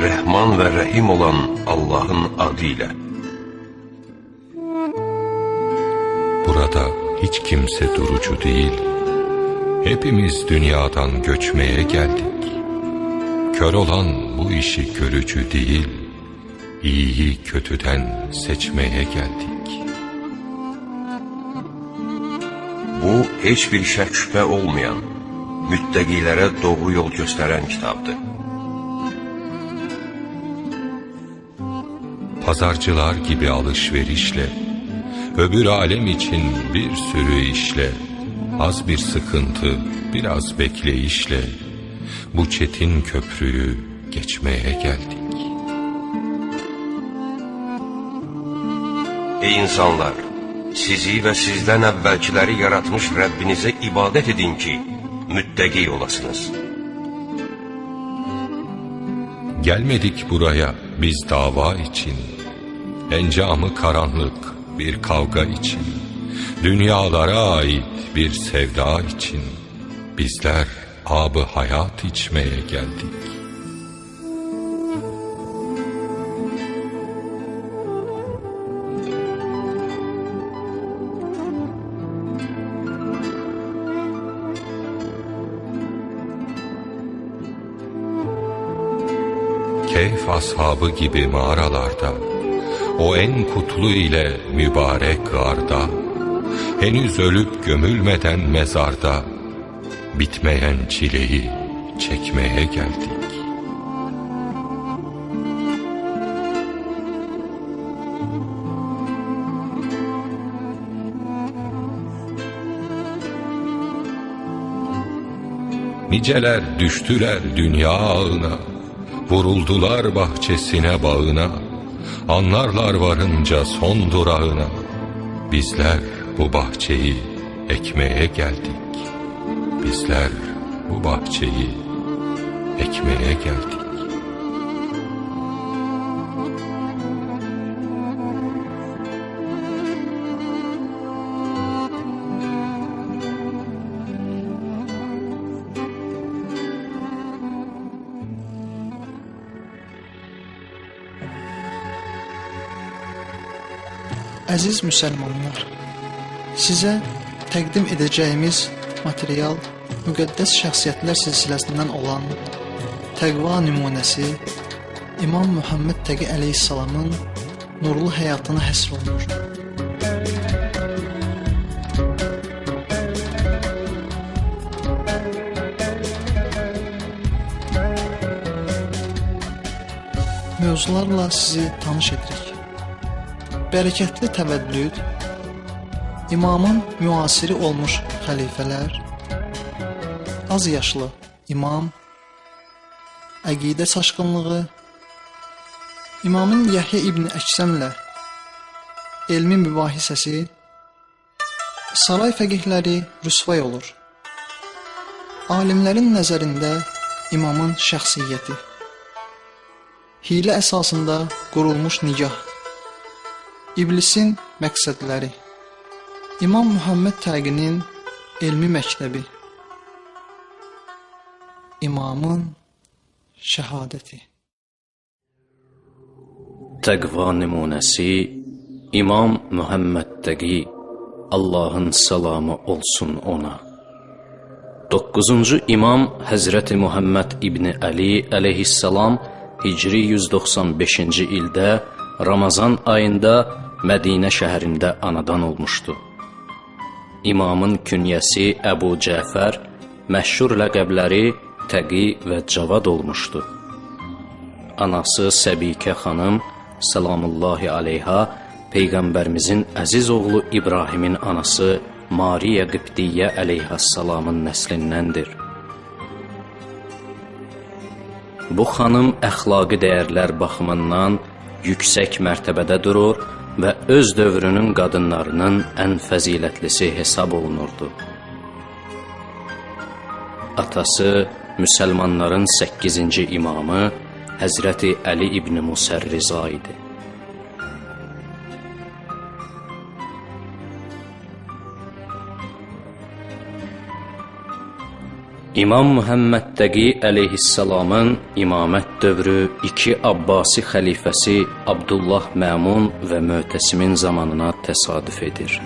Rəhman və Rəhim olan Allahın adı ilə. Burada hiç kimse durucu değil. Hepimiz dünyadan göçmeye geldik. Kör olan bu işi görücü değil, iyiyi kötüden seçmeye geldik. Bu, heç bir şək şübhə olmayan, müttəqilərə doğru yol göstərən kitabdır. Pazarcılar gibi alışverişle, öbür alem için bir sürü işle, az bir sıkıntı, biraz bekleyişle, bu çetin köprüyü geçmeye geldik. Ey insanlar! Sizi və sizdən əvvəlkiləri yaratmış Rəbbinizə ibadət edin ki, müttəqi olasınız. Gelmedik buraya biz dava için, encamı karanlık bir kavga için, dünyalara ait bir sevda için, bizler ab-ı hayat içmeye geldik. Kehf ashabı gibi mağaralarda, o en kutlu ile mübarek garda, henüz ölüp gömülmeden mezarda, bitmeyen çileyi çekmeye geldik. Niceler düştüler dünya ağına, vuruldular bahçesine bağına, anlarlar varınca son durağına, bizler bu bahçeyi ekmeye geldik. Bizler bu bahçeyi ekmeye geldik. Əziz müsəlmanlar, sizə təqdim edəcəyimiz material müqəddəs şəxsiyyətlər silsiləsindən olan Təqva nümunəsi İmam Muhammed Təqi əleyhissalamın nurlu həyatına həsr olunur. Mövzularla sizi tanış edirik. Bərəkətli təvəllüd, imamın müasiri olmuş xəlifələr, az yaşlı imam, əqidə çaşqınlığı, imamın Yəhya ibn Əksəmlə elmi mübahisəsi, saray fəqihləri rüsvay olur. Alimlərin nəzərində imamın şəxsiyyəti, hilə əsasında qurulmuş nigah, İblisin məqsədləri, İmam Muhammed Təqinin elmi məktəbi, İmamın şəhadəti. Təqva nümunəsi İmam Muhammed Təqi, Allahın salamı olsun ona. 9-cu İmam Həzrəti Muhammed İbni Əli əleyhissalam Hicri 195-ci ildə Ramazan ayında Mədinə şəhərində anadan olmuşdu. İmamın künyəsi Əbu Cəfər, məşhur ləqəbləri Təqi və Cavad olmuşdu. Anası Səbikə xanım, salamullahi aleyha, Peyğəmbərimizin əziz oğlu İbrahimin anası Mariya Qibtiyyə əleyhəssalamın nəslindəndir. Bu xanım əxlaqi dəyərlər baxımından yüksək mərtəbədə durur və öz dövrünün qadınlarının ən fəzilətlisi hesab olunurdu. Atası müsəlmanların 8-ci imamı Həzrəti Əli ibn Musərriza idi. İmam Muhammed Təqi əleyhissalamın imamət dövrü iki Abbasi xəlifəsi Abdullah Məmun və Möhtəsimin zamanına təsadüf edir.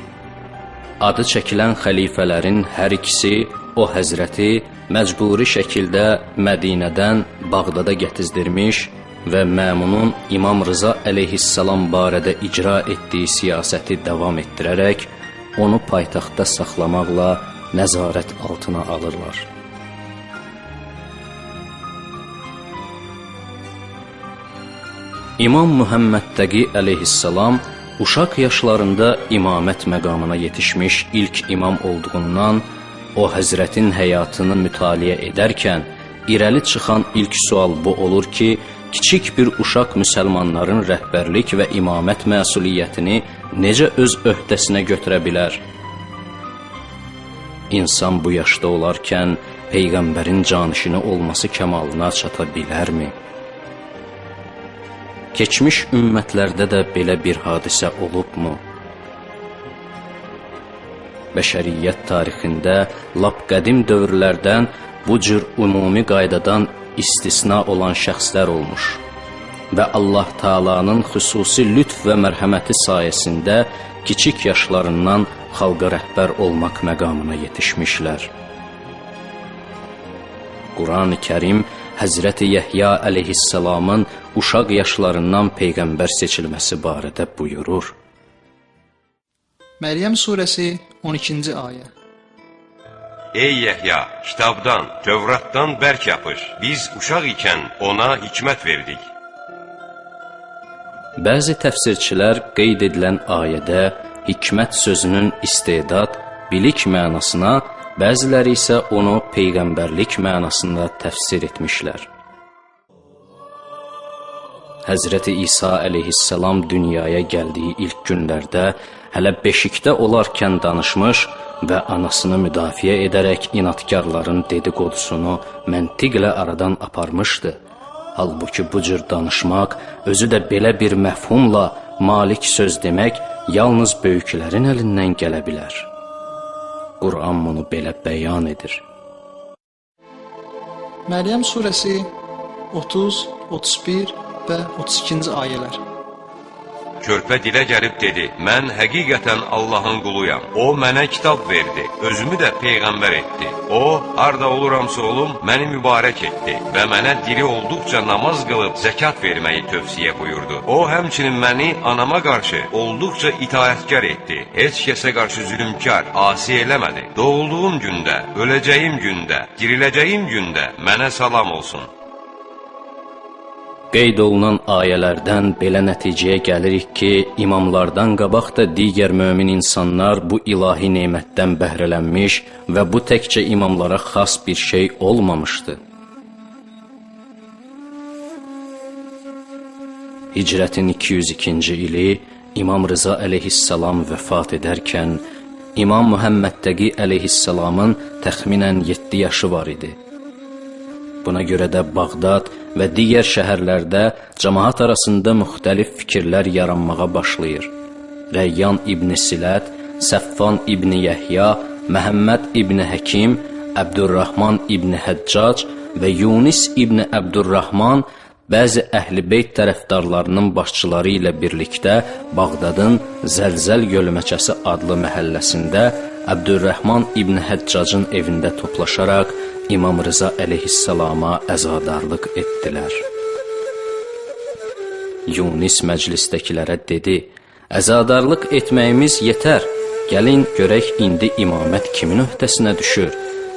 Adı çəkilən xəlifələrin hər ikisi o həzrəti məcburi şəkildə Mədinədən Bağdada gətizdirmiş və Məmunun İmam Rıza əleyhissalam barədə icra etdiyi siyasəti davam etdirərək onu paytaxtda saxlamaqla nəzarət altına alırlar. İmam Muhammed Təqi əleyhissalam uşaq yaşlarında imamət məqamına yetişmiş ilk imam olduğundan o həzrətin həyatını mütaliə edərkən irəli çıxan ilk sual bu olur ki, kiçik bir uşaq müsəlmanların rəhbərlik və imamət məsuliyyətini necə öz öhdəsinə götürə bilər? İnsan bu yaşda olarkən Peyğəmbərin canişini olması kəmalına çata bilərmi? Keçmiş ümmətlərdə də belə bir hadisə olubmu? Bəşəriyyət tarixində lap qədim dövrlərdən bu cür ümumi qaydadan istisna olan şəxslər olmuş və Allah Taala'nın xüsusi lütf və mərhəməti sayəsində kiçik yaşlarından xalqa rəhbər olmaq məqamına yetişmişlər. Quran-ı Kərim Həzrəti Yəhya əleyhissalamın uşaq yaşlarından Peyğəmbər seçilməsi barədə buyurur. Məryəm surəsi 12-ci ayə. Ey Yəhya, kitabdan, Tövratdan bərk yapış. Biz uşaq ikən ona hikmət verdik. Bəzi təfsirçilər qeyd edilən ayədə hikmət sözünün istedad, bilik mənasına, bəziləri isə onu peyğəmbərlik mənasında təfsir etmişlər. Həzrəti İsa əleyhissalam dünyaya gəldiyi ilk günlərdə hələ beşikdə olarkən danışmış və anasını müdafiə edərək inatkarların dediqodusunu məntiqlə aradan aparmışdı. Halbuki bu cür danışmaq, özü də belə bir məfhumla malik söz demək yalnız böyüklərin əlindən gələ bilər. Quran bunu belə bəyan edir. Məryəm surəsi 30, 31 və 32-ci ayələr. Körpə dilə gəlib dedi, mən həqiqətən Allahın quluyam. O mənə kitab verdi, özümü də peyğəmbər etdi. O, harda oluramsa olum, məni mübarək etdi və mənə diri olduqca namaz qılıb zəkat verməyi tövsiyə buyurdu. O, həmçinin məni anama qarşı olduqca itaətkar etdi. Heç kəsə qarşı zülümkar, asi eləmədi. Doğulduğum gündə, öləcəyim gündə, diriləcəyim gündə mənə salam olsun. Qeyd olunan ayələrdən belə nəticəyə gəlirik ki, imamlardan qabaq da digər mömin insanlar bu ilahi nemətdən bəhrələnmiş və bu təkcə imamlara xas bir şey olmamışdı. Hicrətin 202-ci ili İmam Rıza əleyhissalam vəfat edərkən, İmam Muhammed Təqi əleyhissalamın təxminən 7 yaşı var idi. Buna görə də Bağdad və digər şəhərlərdə cəmaat arasında müxtəlif fikirlər yaranmağa başlayır. Rəyyan İbn Silət, Səffan İbn Yəhya, Məhəmməd İbn Həkim, Əbdürrahman İbn Həccac və Yunis İbn Əbdürrahman bəzi Əhl-i Beyt tərəfdarlarının başçıları ilə birlikdə Bağdadın Zəlzəl Gölməçəsi adlı məhəlləsində Əbdürrahman İbn Həccacın evində toplaşaraq İmam Rıza əleyhissalama əzadarlıq etdilər. Yunis məclisdəkilərə dedi, əzadarlıq etməyimiz yetər, gəlin görək indi imamət kimin öhdəsinə düşür?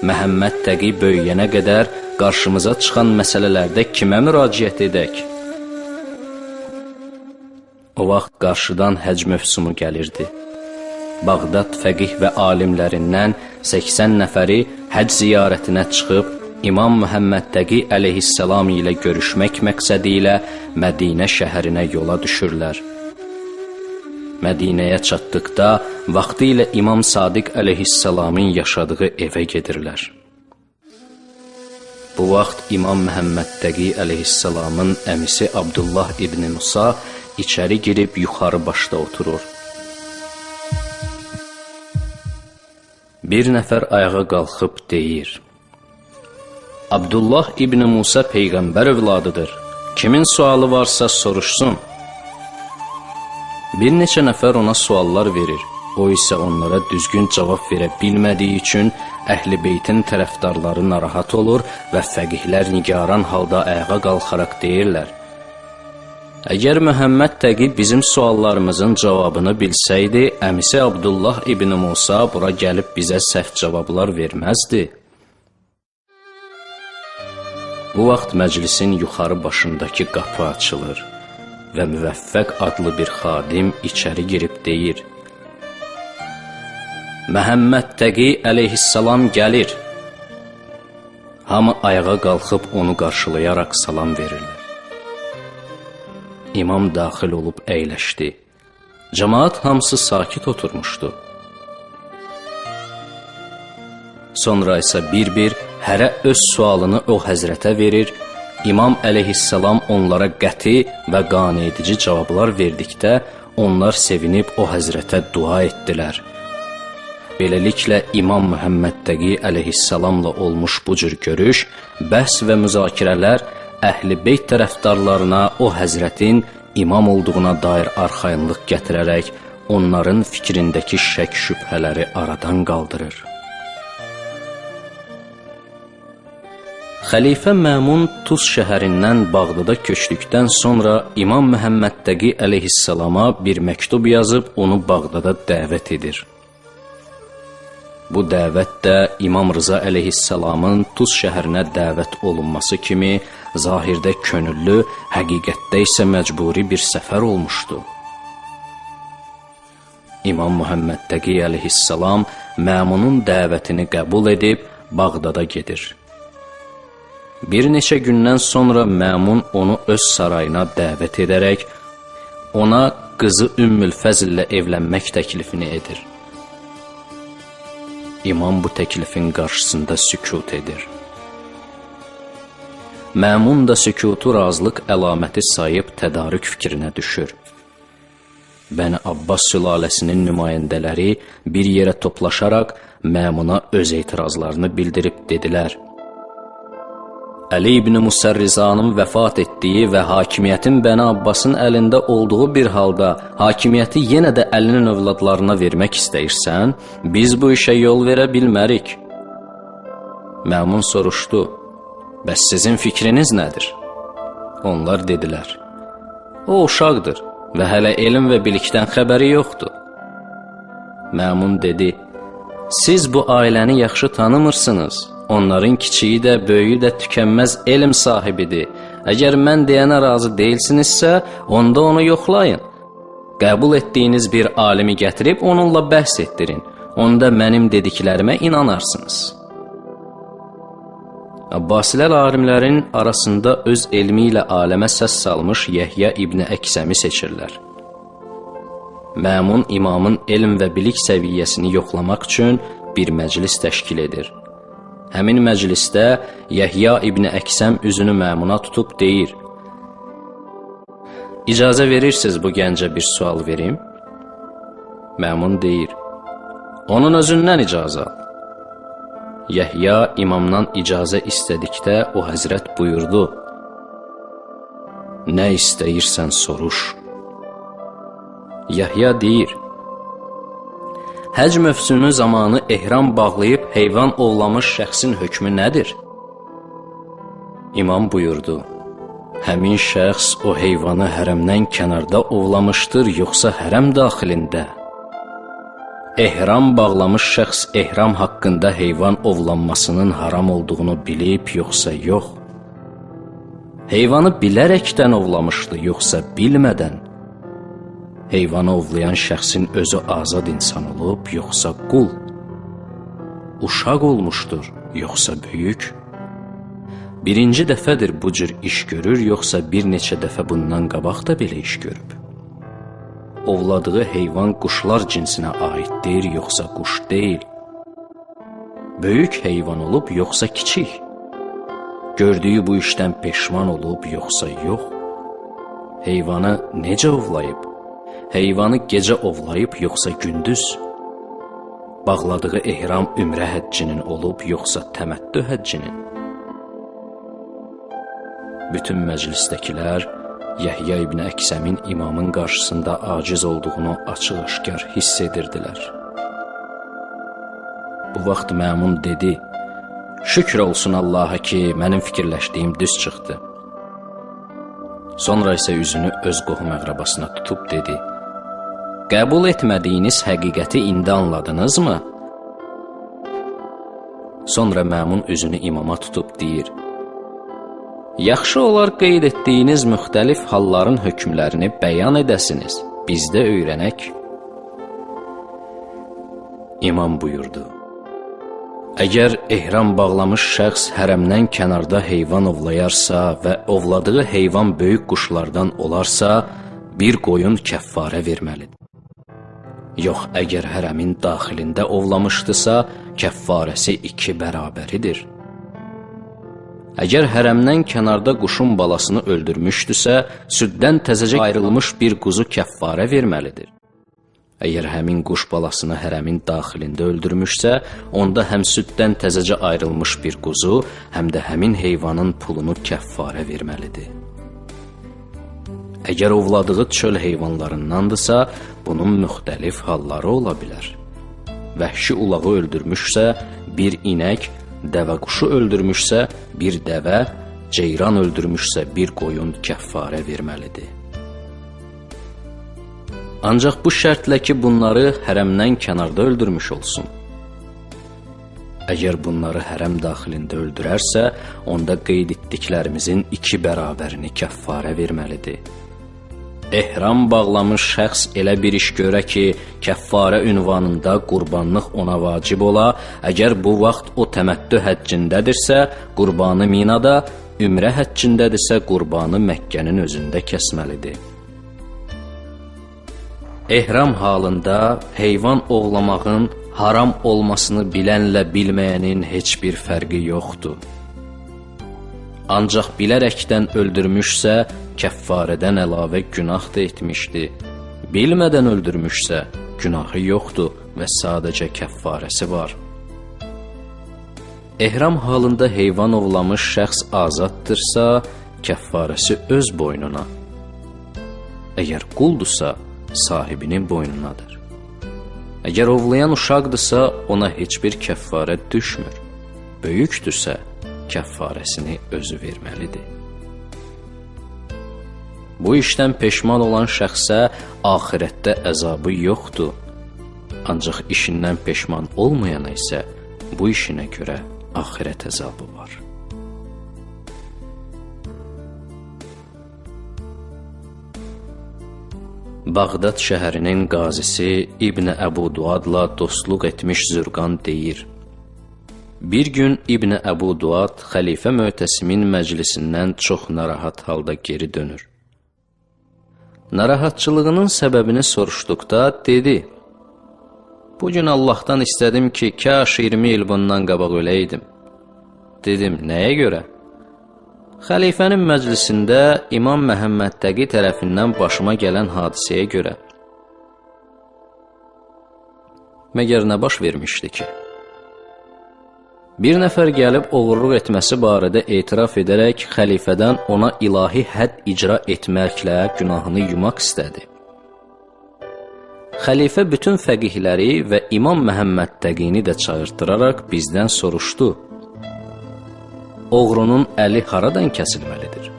Məhəmməd Təqi böyüyənə qədər qarşımıza çıxan məsələlərdə kimə müraciət edək? O vaxt qarşıdan həc mövsümü gəlirdi. Bağdad fəqih və alimlərindən 80 nəfəri həc ziyarətinə çıxıb, İmam Muhammed Təqi əleyhissalam ilə görüşmək məqsədi ilə Mədinə şəhərinə yola düşürlər. Mədinəyə çatdıqda, vaxtı ilə İmam Sadiq əleyhissalamın yaşadığı evə gedirlər. Bu vaxt İmam Muhammed Təqi əleyhissalamın əmisi Abdullah İbn Musa içəri girib yuxarı başda oturur. Bir nəfər ayağa qalxıb deyir, Abdullah İbni Musa Peyğəmbər övladıdır. Kimin sualı varsa soruşsun. Bir neçə nəfər ona suallar verir. O isə onlara düzgün cavab verə bilmədiyi üçün Əhl-i Beytin tərəfdarları narahat olur və fəqihlər nigaran halda ayağa qalxaraq deyirlər: Əgər Məhəmməd Təqi bizim suallarımızın cavabını bilsəydi, əmisi Abdullah İbni Musa bura gəlib bizə səhv cavablar verməzdi. Bu vaxt məclisin yuxarı başındakı qapı açılır və Müvəffəq adlı bir xadim içəri girib deyir: Məhəmməd Təqi əleyhissalam gəlir. Hamı ayağa qalxıb onu qarşılayaraq salam verirlər. İmam daxil olub əyləşdi. Cəmaat hamısı sakit oturmuşdu. Sonra isə bir-bir hərə öz sualını o həzrətə verir. İmam əleyhissalam onlara qəti və qane-edici cavablar verdikdə, onlar sevinib o həzrətə dua etdilər. Beləliklə, İmam Məhəmməd Təqi əleyhissalamla olmuş bu cür görüş, bəhs və müzakirələr Əhl-i Beyt tərəfdarlarına o həzrətin imam olduğuna dair arxayınlıq gətirərək, onların fikrindəki şək şübhələri aradan qaldırır. Xəlifə Məmun Tuz şəhərindən Bağdada köçdükdən sonra İmam Məhəmməd Təqi əleyhissalama bir məktub yazıb onu Bağdada dəvət edir. Bu dəvət də İmam Rıza əleyhissalamın Tuz şəhərinə dəvət olunması kimi zahirdə könüllü, həqiqətdə isə məcburi bir səfər olmuşdu. İmam Məhəmməd Təqi əleyhissalam Məmunun dəvətini qəbul edib Bağdada gedir. Bir neçə gündən sonra Məmun onu öz sarayına dəvət edərək, ona qızı Ümmül Fəzllə evlənmək təklifini edir. İmam bu təklifin qarşısında sükut edir. Məmun da sükutu razılıq əlaməti sayıb tədarük fikrinə düşür. Bəni Abbas sülaləsinin nümayəndələri bir yerə toplaşaraq Məmuna öz etirazlarını bildirib dedilər: Əli ibn Musərrizanın vəfat etdiyi və hakimiyyətin Bəni Abbasın əlində olduğu bir halda hakimiyyəti yenə də Əlinin övladlarına vermək istəyirsən, biz bu işə yol verə bilmərik. Məmun soruşdu: Bəs sizin fikriniz nədir? Onlar dedilər: O uşaqdır və hələ elm və bilikdən xəbəri yoxdur. Məmun dedi: Siz bu ailəni yaxşı tanımırsınız. Onların kiçiyi də, böyüyü də tükənməz elm sahibidir. Əgər mən deyənə razı deyilsinizsə, onda onu yoxlayın. Qəbul etdiyiniz bir alimi gətirib onunla bəhs etdirin. Onda mənim dediklərimə inanarsınız. Abbasilər alimlərin arasında öz elmi ilə aləmə səs salmış Yəhya İbni Əksəmi seçirlər. Məmun imamın elm və bilik səviyyəsini yoxlamaq üçün bir məclis təşkil edir. Həmin məclisdə Yəhya İbni Əksəm üzünü Məmuna tutub deyir: İcazə verirsiniz bu gəncə bir sual verim? Məmun deyir: Onun özündən icazə al. Yəhya imamdan icazə istədikdə o həzrət buyurdu: Nə istəyirsən soruş. Yəhya deyir: Həc mövsümü zamanı ehram bağlayıb heyvan ovlamış şəxsin hökmü nədir? İmam buyurdu: Həmin şəxs o heyvanı hərəmdən kənarda ovlamışdır, yoxsa hərəm daxilində? Ehram bağlamış şəxs ehram haqqında heyvan ovlanmasının haram olduğunu bilib, yoxsa yox? Heyvanı bilərəkdən ovlamışdı, yoxsa bilmədən? Heyvanı ovlayan şəxsin özü azad insan olub, yoxsa qul? Uşaq olmuşdur, yoxsa böyük? Birinci dəfədir bu cür iş görür, yoxsa bir neçə dəfə bundan qabaq da belə iş görüb? Ovladığı heyvan quşlar cinsinə aiddir, yoxsa quş deyil? Böyük heyvan olub, yoxsa kiçik? Gördüyü bu işdən peşman olub, yoxsa yox? Heyvanı necə ovlayıb? Heyvanı gecə ovlayıb, yoxsa gündüz? Bağladığı ehram ümrə həccinin olub, yoxsa təməttü həccinin? Bütün məclisdəkilər Yəhya ibn Əksəmin imamın qarşısında aciz olduğunu açıq-aşkar hiss edirdilər. Bu vaxt məmun dedi: "Şükür olsun Allaha ki, mənim fikirləşdiyim düz çıxdı." Sonra isə üzünü öz qohum-əqrabasına tutub dedi: "Qəbul etmədiyiniz həqiqəti indi anladınızmı?" Sonra məmun üzünü imama tutub deyir: "Yaxşı olar qeyd etdiyiniz müxtəlif halların hökmlərini bəyan edəsiniz, biz də öyrənək." İmam buyurdu: "Əgər ehram bağlamış şəxs hərəmdən kənarda heyvan ovlayarsa və ovladığı heyvan böyük quşlardan olarsa, bir qoyun kəffarə verməlidir. Yox, əgər hərəmin daxilində ovlamışdısa, kəffarəsi 2 bərabəridir. Əgər hərəmdən kənarda quşun balasını öldürmüşdüsə, süddən təzəcə ayrılmış bir quzu kəffarə verməlidir. Əgər həmin quş balasını hərəmin daxilində öldürmüşsə, onda həm süddən təzəcə ayrılmış bir quzu, həm də həmin heyvanın pulunu kəffarə verməlidir. Əgər ovladığı çöl heyvanlarındandırsa, bunun müxtəlif halları ola bilər. Vəhşi ulağı öldürmüşsə, bir inək, dəvə quşu öldürmüşsə, bir dəvə, ceyran öldürmüşsə, bir qoyun kəffarə verməlidir. Ancaq bu şərtlə ki, bunları hərəmdən kənarda öldürmüş olsun. Əgər bunları hərəm daxilində öldürərsə, onda qeyd etdiklərimizin 2 bərabərini kəffarə verməlidir. Ehram bağlamış şəxs elə bir iş görə ki, kəffarə ünvanında qurbanlıq ona vacib ola, əgər bu vaxt o təməttü həccindədirsə, qurbanı Minada, ümrə həccindədirsə, qurbanı Məkkənin özündə kəsməlidir. Ehram halında heyvan ovlamağın haram olmasını bilənlə bilməyənin heç bir fərqi yoxdur. Ancaq bilərəkdən öldürmüşsə, kəffarədən əlavə günah da etmişdi. Bilmədən öldürmüşsə, günahı yoxdur və sadəcə kəffarəsi var. Ehram halında heyvan ovlamış şəxs azaddırsa, kəffarəsi öz boynuna. Əgər quldursa, sahibinin boynunadır. Əgər ovlayan uşaqdırsa, ona heç bir kəffarə düşmür. Böyükdürsə, kəffarəsini özü verməlidir. Bu işdən peşman olan şəxsə axirətdə əzabı yoxdur. Ancaq işindən peşman olmayana isə bu işinə görə axirət əzabı var. Bağdad şəhərinin qazisi İbn Əbu Duadla dostluq etmiş Zürqan deyir: Bir gün İbn Əbu Duad xəlifə Möhtəsimin məclisindən çox narahat halda geri dönür. Narahatçılığının səbəbini soruşduqda dedi: "Bugün Allahdan istədim ki, kaş 20 il bundan qabaq öləydim." Dedim: "Nəyə görə?" Xəlifənin məclisində İmam Məhəmməd Təqi tərəfindən başıma gələn hadisəyə görə. Məgər nə baş vermişdi ki? Bir nəfər gəlib oğurluq etməsi barədə etiraf edərək xəlifədən ona ilahi hədd icra etməklə günahını yumaq istədi. Xəlifə bütün fəqihləri və İmam Məhəmməd Təqini də çağırtıraraq bizdən soruşdu: "Oğrunun əli haradan kəsilməlidir?"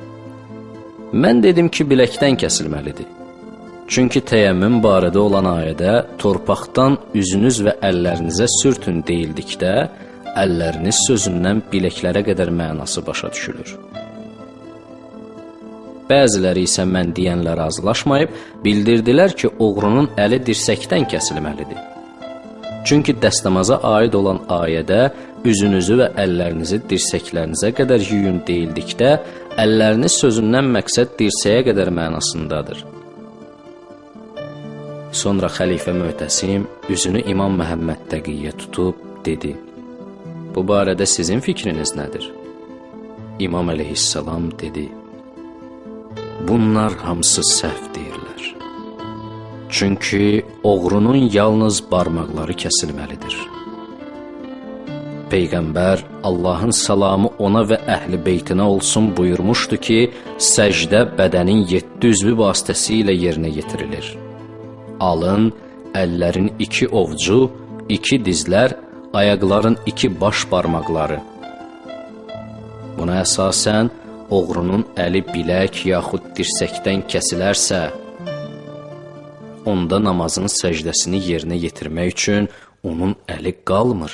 Mən dedim ki, biləkdən kəsilməlidir. Çünki təyəmmüm barədə olan ayədə torpaqdan üzünüz və əllərinizə sürtün deyildikdə, əlləriniz sözündən biləklərə qədər mənası başa düşülür. Bəziləri isə mən deyənlə razılaşmayıb, bildirdilər ki, oğrunun əli dirsəkdən kəsilməlidir. Çünki dəstəmaza aid olan ayədə üzünüzü və əllərinizi dirsəklərinizə qədər yuyun deyildikdə, əlləriniz sözündən məqsəd dirsəyə qədər mənasındadır. Sonra xəlifə Möhtəsim üzünü İmam Məhəmməd Təqiyyə tutub dedi: "Bu barədə sizin fikriniz nədir?" İmam əleyhissalam dedi: "Bunlar hamısı səhv deyirlər. Çünki oğrunun yalnız barmaqları kəsilməlidir. Peyğəmbər Allahın salamı ona və əhl-i beytinə olsun buyurmuşdu ki, səcdə bədənin 7 üzvü vasitəsilə yerinə yetirilir. Alın, əllərin 2 ovcu, 2 dizlər, ayaqların 2 baş barmaqları. Buna əsasən, oğrunun əli bilək yaxud dirsəkdən kəsilərsə, onda namazın səcdəsini yerinə yetirmək üçün onun əli qalmır.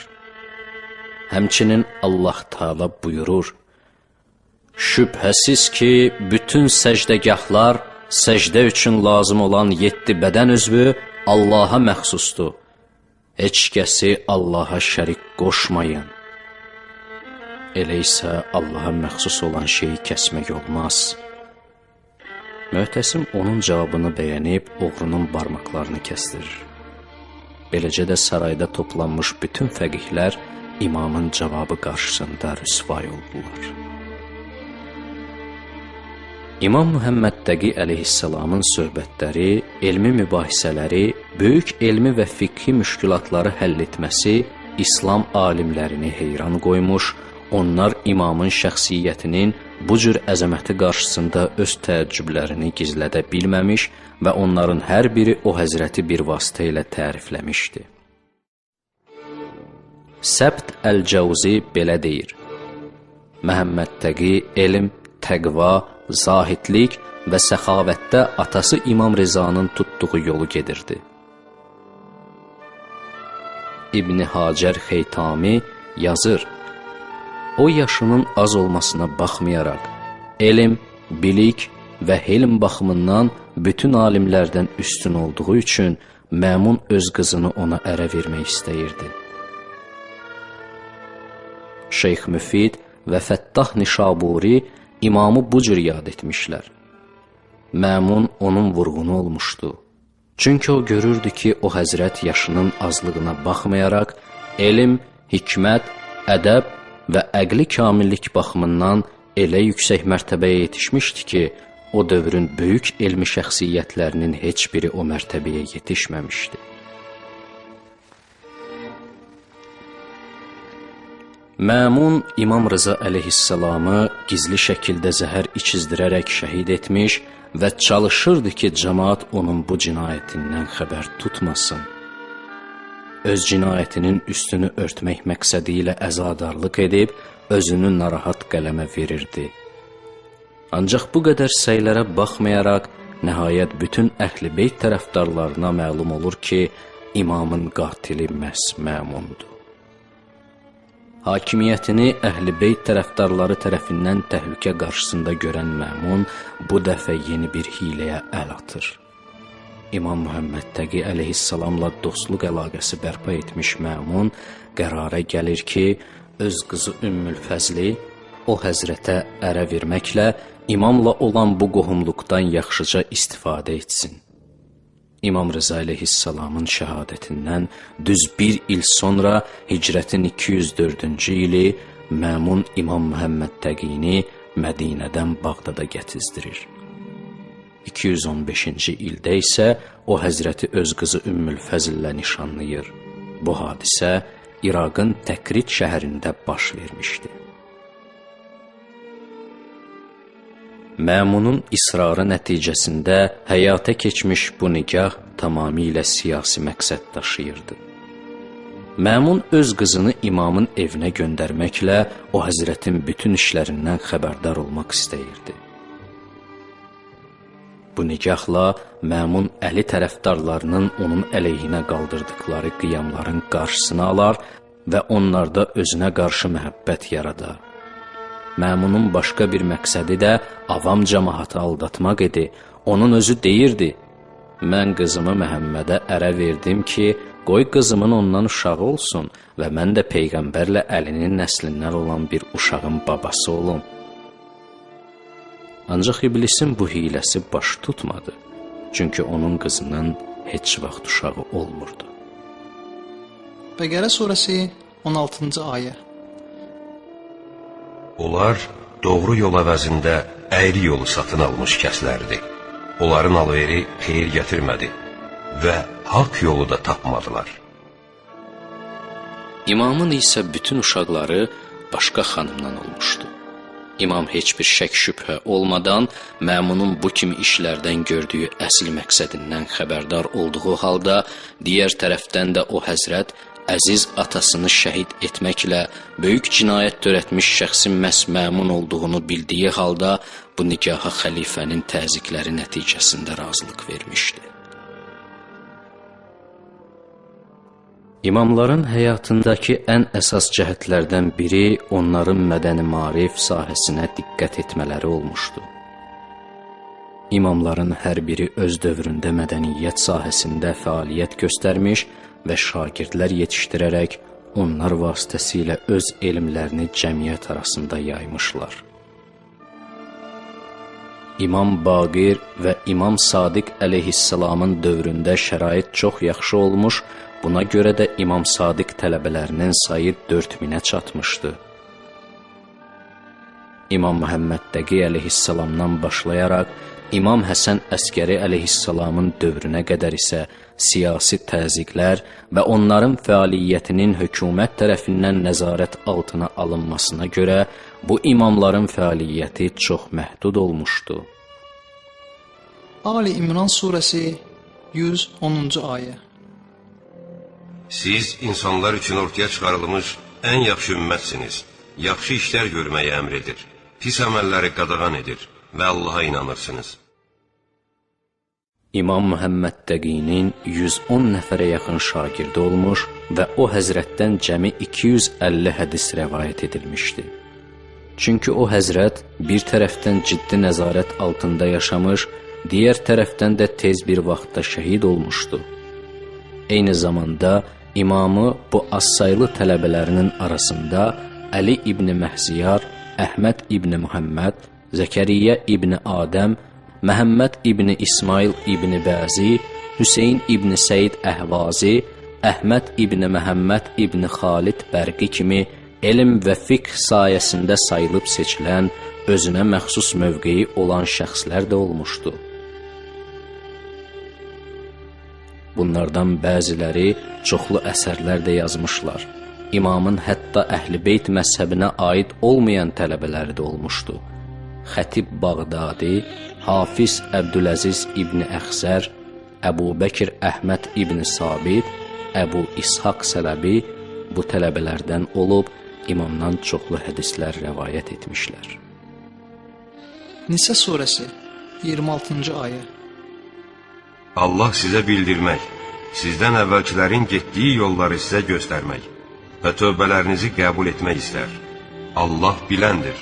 Həmçinin Allah Teala buyurur, şübhəsiz ki, bütün səcdəgahlar, səcdə üçün lazım olan 7 bədən üzvü Allaha məxsusdur. Heç kəsi Allaha şərik qoşmayın. Elə isə Allaha məxsus olan şeyi kəsmək olmaz. Möhtəsim onun cavabını bəyənib oğrunun barmaqlarını kəsdirir. Beləcə də sarayda toplanmış bütün fəqihlər İmamın cavabı qarşısında rüsvay oldular. İmam Muhammed Təqi əleyhissalamın söhbətləri, elmi mübahisələri, böyük elmi və fiqhi müşkülatları həll etməsi İslam alimlərini heyran qoymuş, onlar imamın şəxsiyyətinin bu cür əzəməti qarşısında öz təəccüblərini gizlədə bilməmiş və onların hər biri o həzrəti bir vasitə ilə tərifləmişdi. Səbt Əl-Cəvzi belə deyir: Məhəmməd Təqi elm, təqva, zahidlik və səxavətdə atası İmam Rizanın tutduğu yolu gedirdi. İbn Hacər Xeytami yazır, o yaşının az olmasına baxmayaraq, elm, bilik və helm baxımından bütün alimlərdən üstün olduğu üçün Məmun öz qızını ona ərə vermək istəyirdi. Şeyx Müfid və Fəttah Nişaburi imamı bu cür yad etmişlər. Məmun onun vurğunu olmuşdu. Çünki o görürdü ki, o həzrət yaşının azlığına baxmayaraq, elm, hikmət, ədəb və əqli kamillik baxımından elə yüksək mərtəbəyə yetişmişdi ki, o dövrün böyük elmi şəxsiyyətlərinin heç biri o mərtəbəyə yetişməmişdi. Məmun İmam Rıza əleyhissalamı gizli şəkildə zəhər içizdirərək şəhid etmiş və çalışırdı ki, cəmaat onun bu cinayətindən xəbər tutmasın. Öz cinayətinin üstünü örtmək məqsədi ilə əzadarlıq edib, özünü narahat qələmə verirdi. Ancaq bu qədər səylərə baxmayaraq, nəhayət bütün əhl-i beyt tərəfdarlarına məlum olur ki, imamın qatili məhz Məmundur. Hakimiyyətini əhl-i beyt tərəfdarları tərəfindən təhlükə qarşısında görən Məmun bu dəfə yeni bir hiləyə əl atır. İmam Muhammed Təqi əleyhissalamla dostluq əlaqəsi bərpa etmiş Məmun qərara gəlir ki, öz qızı Ümmül Fəzli o həzrətə ərə verməklə imamla olan bu qohumluqdan yaxşıca istifadə etsin. İmam Rıza əleyhissalamın şəhadətindən düz 1 il sonra hicrətin 204-cü ili Məmun İmam Muhammed Təqini Mədinədən Bağdada gətizdirir. 215-ci ildə isə o həzrəti öz qızı Ümmül Fəzllə nişanlayır. Bu hadisə İraqın Təkrit şəhərində baş vermişdi. Məmunun israrı nəticəsində həyata keçmiş bu nikah tamamilə siyasi məqsəd daşıyırdı. Məmun öz qızını imamın evinə göndərməklə o həzrətin bütün işlərindən xəbərdar olmaq istəyirdi. Bu nikahla Məmun Əli tərəfdarlarının onun əleyhinə qaldırdıqları qiyamların qarşısını alar və onlarda özünə qarşı məhəbbət yaradar. Məmunun başqa bir məqsədi də avam cəmaatı aldatmaq idi. Onun özü deyirdi, mən qızımı Məhəmmədə ərə verdim ki, qoy qızımın ondan uşağı olsun və mən də Peyğəmbərlə Əlinin nəslindən olan bir uşağın babası olum. Ancaq iblisin bu hiləsi baş tutmadı. Çünki onun qızının heç vaxt uşağı olmurdu. Bəqərə surəsi 16-cı ayə. Onlar doğru yol əvəzində əyri yolu satın almış kəslərdir. Onların alveri xeyir gətirmədi və haqq yolu da tapmadılar. İmamın isə bütün uşaqları başqa xanımdan olmuşdu. İmam heç bir şək şübhə olmadan məmunun bu kimi işlərdən gördüyü əsl məqsədindən xəbərdar olduğu halda, digər tərəfdən də o həzrət əziz atasını şəhid etməklə böyük cinayət törətmiş şəxsin məhz məmun olduğunu bildiyi halda bu nikaha xəlifənin təzyiqləri nəticəsində razılıq vermişdi. İmamların həyatındakı ən əsas cəhətlərdən biri onların mədəni maarif sahəsinə diqqət etmələri olmuşdu. İmamların hər biri öz dövründə mədəniyyət sahəsində fəaliyyət göstərmiş və şagirdlər yetişdirərək onlar vasitəsilə öz elmlərini cəmiyyət arasında yaymışlar. İmam Baqir və İmam Sadiq əleyhissalamın dövründə şərait çox yaxşı olmuş, buna görə də İmam Sadiq tələbələrinin sayı 4000-ə çatmışdı. İmam Muhammed Təqi əleyhissalamdan başlayaraq İmam Həsən Əskəri əleyhissalamın dövrünə qədər isə siyasi təzyiqlər və onların fəaliyyətinin hökumət tərəfindən nəzarət altına alınmasına görə bu imamların fəaliyyəti çox məhdud olmuşdu. Ali İmran surəsi 110-cu ayə. Siz insanlar üçün ortaya çıxarılmış ən yaxşı ümmətsiniz. Yaxşı işlər görməyi əmr edir. Pis əməlləri qadağan edir və Allaha inanırsınız. İmam Muhammed Təqinin 110 nəfərə yaxın şagirdi olmuş və o həzrətdən cəmi 250 hədis rəvayət edilmişdi. Çünki o həzrət bir tərəfdən ciddi nəzarət altında yaşamış, digər tərəfdən də tez bir vaxtda şəhid olmuşdu. Eyni zamanda imamı bu azsaylı tələbələrinin arasında Əli ibn Məhziyar, Əhməd ibn Muhammed, Zəkəriyyə ibn Adəm, Məhəmməd ibn İsmail ibn Bəzi, Hüseyin ibn Səid Əhvazi, Əhməd ibn Məhəmməd ibn Xalid Bərqi kimi elm və fiqh sayəsində sayılıb seçilən, özünə məxsus mövqeyi olan şəxslər də olmuşdu. Bunlardan bəziləri çoxlu əsərlər də yazmışlar. İmamın hətta Əhl-i Beyt məzhəbinə aid olmayan tələbələri də olmuşdu. Xətib Bağdadi, Hafiz Əbdüləziz ibn Əxzər, Əbu Bəkir Əhməd ibn Sabit, Əbu İshaq Sələbi bu tələbələrdən olub, imamdan çoxlu hədislər rəvayət etmişlər. Nisə surəsi 26-cı ayə. Allah sizə bildirmək, sizdən əvvəlkilərin getdiyi yolları sizə göstərmək və tövbələrinizi qəbul etmək istər. Allah biləndir,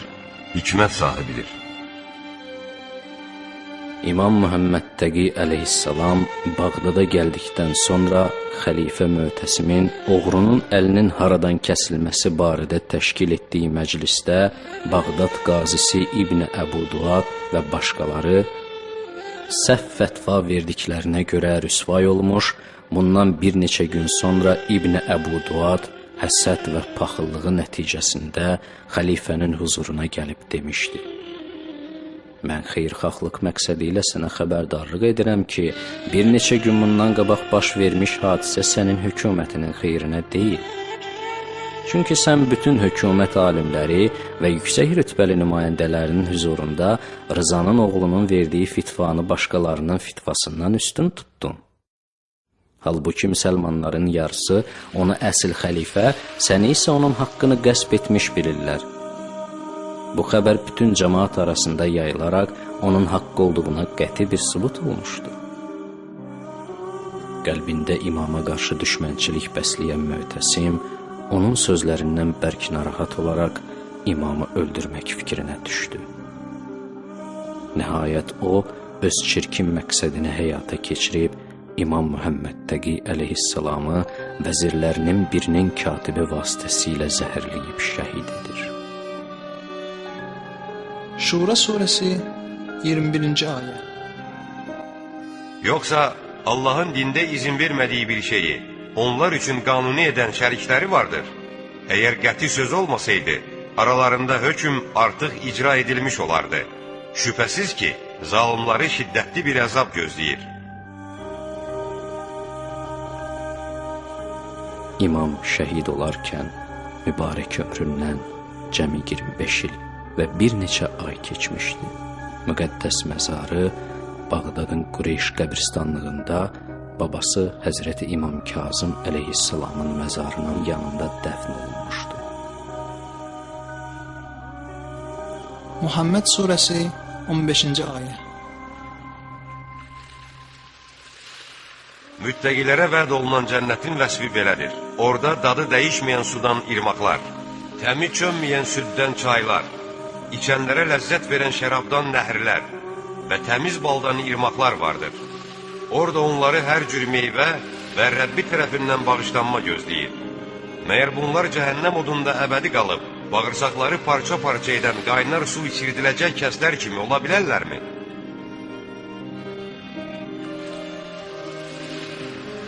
hikmət sahibidir. İmam Muhammed Təqi əleyhissalam Bağdada gəldikdən sonra xəlifə Mötəsimin oğrunun əlinin haradan kəsilməsi barədə təşkil etdiyi məclisdə Bağdad qazisi İbn Əbu Duad və başqaları səhv fətva verdiklərinə görə rüsvay olmuş, bundan bir neçə gün sonra İbn Əbu Duad həsəd və paxıllığı nəticəsində xəlifənin huzuruna gəlib demişdi: Mən xeyirxahlıq məqsədi ilə sənə xəbərdarlıq edirəm ki, bir neçə gün bundan qabaq baş vermiş hadisə sənin hökumətinin xeyrinə deyil. Çünki sən bütün hökumət alimləri və yüksək rütbəli nümayəndələrinin huzurunda Rızanın oğlunun verdiyi fitvanı başqalarının fitvasından üstün tutdun. Halbuki müsəlmanların yarısı onu əsl xəlifə, səni isə onun haqqını qəsb etmiş bilirlər. Bu xəbər bütün cəmaat arasında yayılaraq onun haqq olduğuna qəti bir sübut olmuşdu. Qəlbində imama qarşı düşmənçilik bəsləyən Mötəsim, onun sözlərindən bərk narahat olaraq imamı öldürmək fikrinə düşdü. Nəhayət o, öz çirkin məqsədini həyata keçirib, İmam Muhammed Təqi əleyhissalamı vəzirlərinin birinin katibi vasitəsilə zəhərləyib şəhid edir. Şura surəsi 21-ci ayə. Yoxsa Allahın dində izin vermədiyi bir şeyi onlar üçün qanuni edən şərikləri vardır. Əgər qəti söz olmasaydı, aralarında hökm artıq icra edilmiş olardı. Şübhəsiz ki, zalimları şiddətli bir əzab gözləyir. İmam şəhid olarkən mübarək ömründən cəmi 25 il və bir neçə ay keçmişdi. Müqəddəs məzarı Bağdadın Qureyş qəbirstanlığında babası Həzrəti İmam Kazım əleyhissalamın məzarının yanında dəfn olunmuşdu. Muhammed surəsi 15-ci ayə. Müttəqilərə vəd olunan cənnətin vəsfi belədir. Orada dadı dəyişməyən sudan irmaqlar, təmi çönməyən süddən çaylar, içənlərə ləzzət verən şərabdan nəhrlər və təmiz baldan irmaqlar vardır. Orada onları hər cür meyvə və Rəbbi tərəfindən bağışlanma gözləyir. Məyər bunlar cəhənnəm odunda əbədi qalıb, bağırsaqları parça-parça edən qaynar su içirdiləcək kəslər kimi ola bilərlərmi?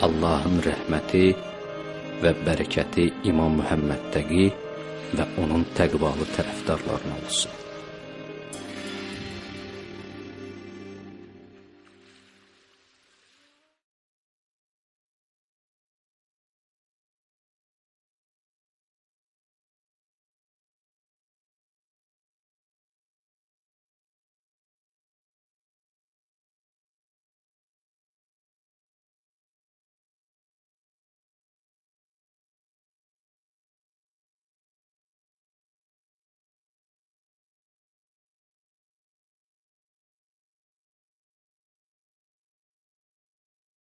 Allahın rəhməti və bərəkəti İmam Muhəmməddəqi və onun təqvalı tərəfdarlarına olsun.